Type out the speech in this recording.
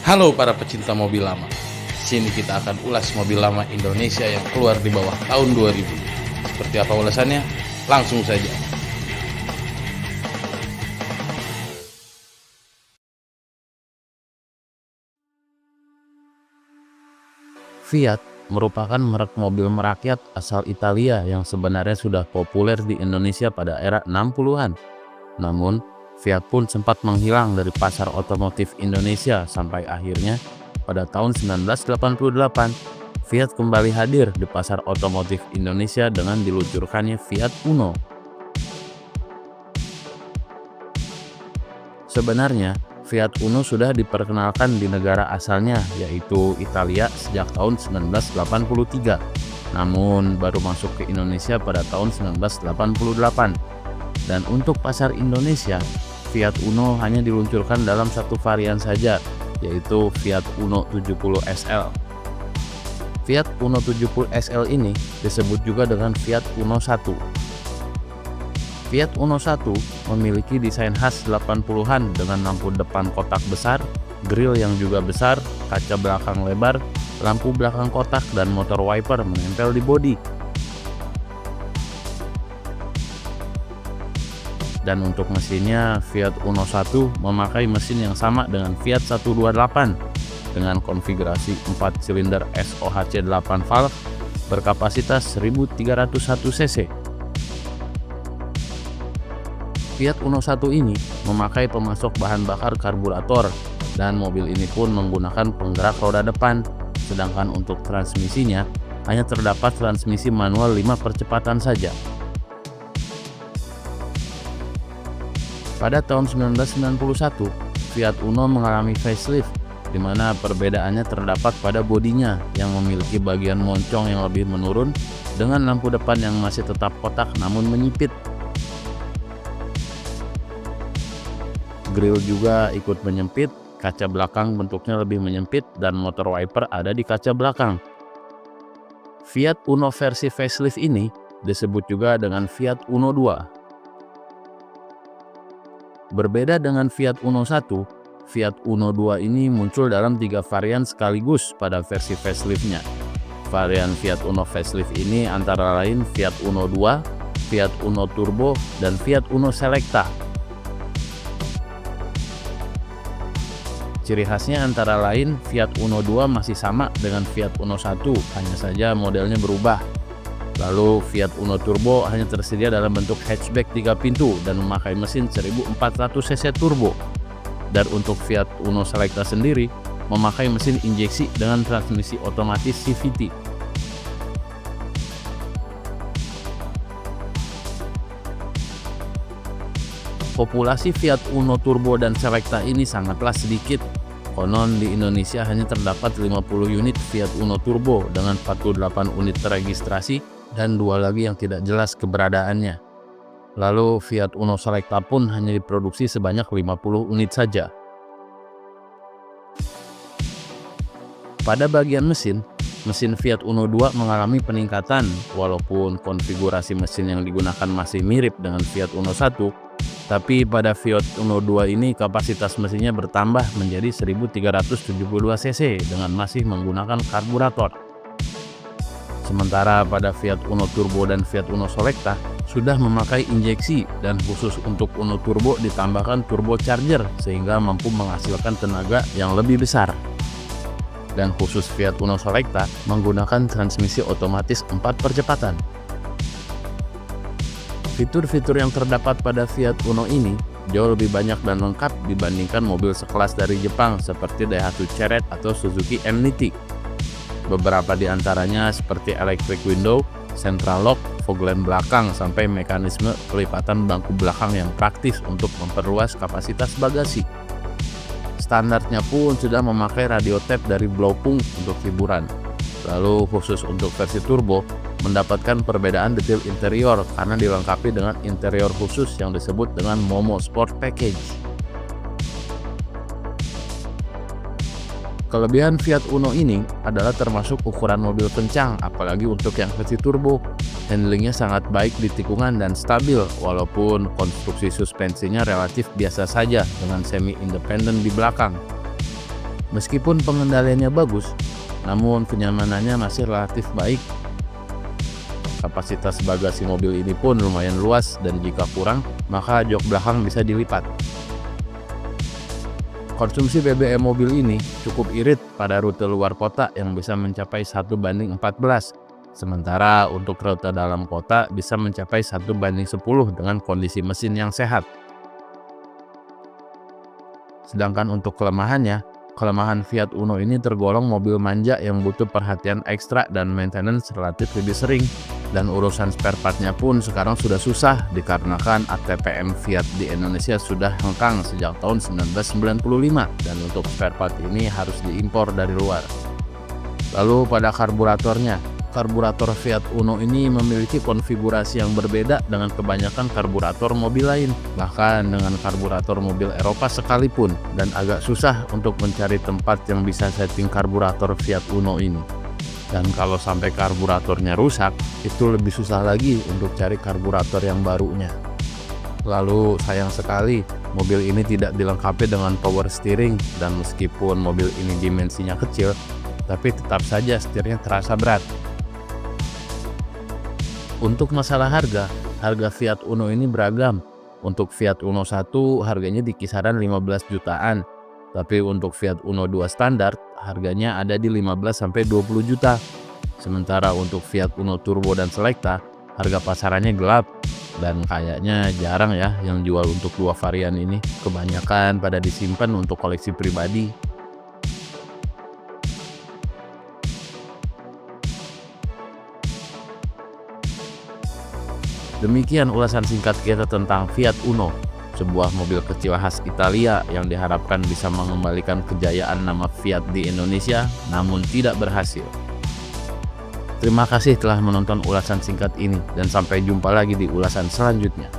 Halo para pecinta mobil lama. Sini kita akan ulas mobil lama Indonesia yang keluar di bawah tahun 2000. Seperti apa ulasannya? Langsung saja. Fiat merupakan merek mobil merakyat asal Italia yang sebenarnya sudah populer di Indonesia pada era 60-an. Namun, Fiat pun sempat menghilang dari pasar otomotif Indonesia sampai akhirnya pada tahun 1988, Fiat kembali hadir di pasar otomotif Indonesia dengan diluncurkannya Fiat Uno. Sebenarnya, Fiat Uno sudah diperkenalkan di negara asalnya, yaitu Italia sejak tahun 1983, namun baru masuk ke Indonesia pada tahun 1988. Dan untuk pasar Indonesia, Fiat Uno hanya diluncurkan dalam satu varian saja, yaitu Fiat Uno 70 SL. Fiat Uno 70 SL ini disebut juga dengan Fiat Uno 1. Fiat Uno 1 memiliki desain khas 80-an dengan lampu depan kotak besar, grill yang juga besar, kaca belakang lebar, lampu belakang kotak, dan motor wiper menempel di bodi. Dan untuk mesinnya, Fiat Uno 1 memakai mesin yang sama dengan Fiat 128 dengan konfigurasi 4 silinder SOHC 8 valve berkapasitas 1301 cc. Fiat Uno 1 ini memakai pemasok bahan bakar karburator dan mobil ini pun menggunakan penggerak roda depan, sedangkan untuk transmisinya hanya terdapat transmisi manual 5 percepatan saja. Pada tahun 1991, Fiat Uno mengalami facelift, di mana perbedaannya terdapat pada bodinya yang memiliki bagian moncong yang lebih menurun dengan lampu depan yang masih tetap kotak namun menyipit. Grill juga ikut menyempit, kaca belakang bentuknya lebih menyempit, dan motor wiper ada di kaca belakang. Fiat Uno versi facelift ini disebut juga dengan Fiat Uno 2. Berbeda dengan Fiat Uno 1, Fiat Uno 2 ini muncul dalam 3 varian sekaligus pada versi faceliftnya. Varian Fiat Uno facelift ini antara lain Fiat Uno 2, Fiat Uno Turbo, dan Fiat Uno Selecta. Ciri khasnya antara lain Fiat Uno 2 masih sama dengan Fiat Uno 1, hanya saja modelnya berubah. Lalu Fiat Uno Turbo hanya tersedia dalam bentuk hatchback 3 pintu dan memakai mesin 1400 cc turbo. Dan untuk Fiat Uno Selecta sendiri memakai mesin injeksi dengan transmisi otomatis CVT. Populasi Fiat Uno Turbo dan Selecta ini sangatlah sedikit. Konon di Indonesia hanya terdapat 50 unit Fiat Uno Turbo dengan 48 unit terregistrasi dan 2 lagi yang tidak jelas keberadaannya. Lalu Fiat Uno Selecta pun hanya diproduksi sebanyak 50 unit saja. Pada bagian mesin Fiat Uno 2 mengalami peningkatan walaupun konfigurasi mesin yang digunakan masih mirip dengan Fiat Uno 1. Tapi pada Fiat Uno 2 ini kapasitas mesinnya bertambah menjadi 1372 cc dengan masih menggunakan karburator. Sementara pada Fiat Uno Turbo dan Fiat Uno Selecta sudah memakai injeksi dan khusus untuk Uno Turbo ditambahkan turbocharger sehingga mampu menghasilkan tenaga yang lebih besar. Dan khusus Fiat Uno Selecta menggunakan transmisi otomatis 4 percepatan. Fitur-fitur yang terdapat pada Fiat Uno ini jauh lebih banyak dan lengkap dibandingkan mobil sekelas dari Jepang seperti Daihatsu Chered atau Suzuki MNT. Beberapa di antaranya seperti electric window, central lock, fog lamp belakang, sampai mekanisme pelipatan bangku belakang yang praktis untuk memperluas kapasitas bagasi. Standarnya pun sudah memakai radio tape dari Blaupung untuk hiburan. Lalu khusus untuk versi turbo mendapatkan perbedaan detail interior karena dilengkapi dengan interior khusus yang disebut dengan Momo Sport Package. Kelebihan Fiat Uno ini adalah termasuk ukuran mobil kencang, apalagi untuk yang versi turbo. Handlingnya sangat baik di tikungan dan stabil, walaupun konstruksi suspensinya relatif biasa saja dengan semi independen di belakang. Meskipun pengendaliannya bagus, namun kenyamanannya masih relatif baik. Kapasitas bagasi mobil ini pun lumayan luas dan jika kurang, maka jok belakang bisa dilipat. Konsumsi BBM mobil ini cukup irit pada rute luar kota yang bisa mencapai 1:14. Sementara untuk rute dalam kota bisa mencapai 1:10 dengan kondisi mesin yang sehat. Sedangkan untuk kelemahan Fiat Uno ini tergolong mobil manja yang butuh perhatian ekstra dan maintenance relatif lebih sering. Dan urusan spare partnya pun sekarang sudah susah dikarenakan ATPM Fiat di Indonesia sudah hengkang sejak tahun 1995 dan untuk spare part ini harus diimpor dari luar. Lalu pada karburatornya, karburator Fiat Uno ini memiliki konfigurasi yang berbeda dengan kebanyakan karburator mobil lain, bahkan dengan karburator mobil Eropa sekalipun, dan agak susah untuk mencari tempat yang bisa setting karburator Fiat Uno ini. Dan kalau sampai karburatornya rusak, itu lebih susah lagi untuk cari karburator yang barunya. Lalu sayang sekali, mobil ini tidak dilengkapi dengan power steering, dan meskipun mobil ini dimensinya kecil, tapi tetap saja setirnya terasa berat. Untuk masalah harga Fiat Uno ini beragam. Untuk Fiat Uno 1 harganya di kisaran 15 jutaan. Tapi untuk Fiat Uno 2 standar harganya ada di 15-20 juta. Sementara untuk Fiat Uno Turbo dan Selecta harga pasarannya gelap. Dan kayaknya jarang ya yang jual untuk dua varian ini. Kebanyakan pada disimpan untuk koleksi pribadi. Demikian ulasan singkat kita tentang Fiat Uno, sebuah mobil kecil khas Italia yang diharapkan bisa mengembalikan kejayaan nama Fiat di Indonesia, namun tidak berhasil. Terima kasih telah menonton ulasan singkat ini dan sampai jumpa lagi di ulasan selanjutnya.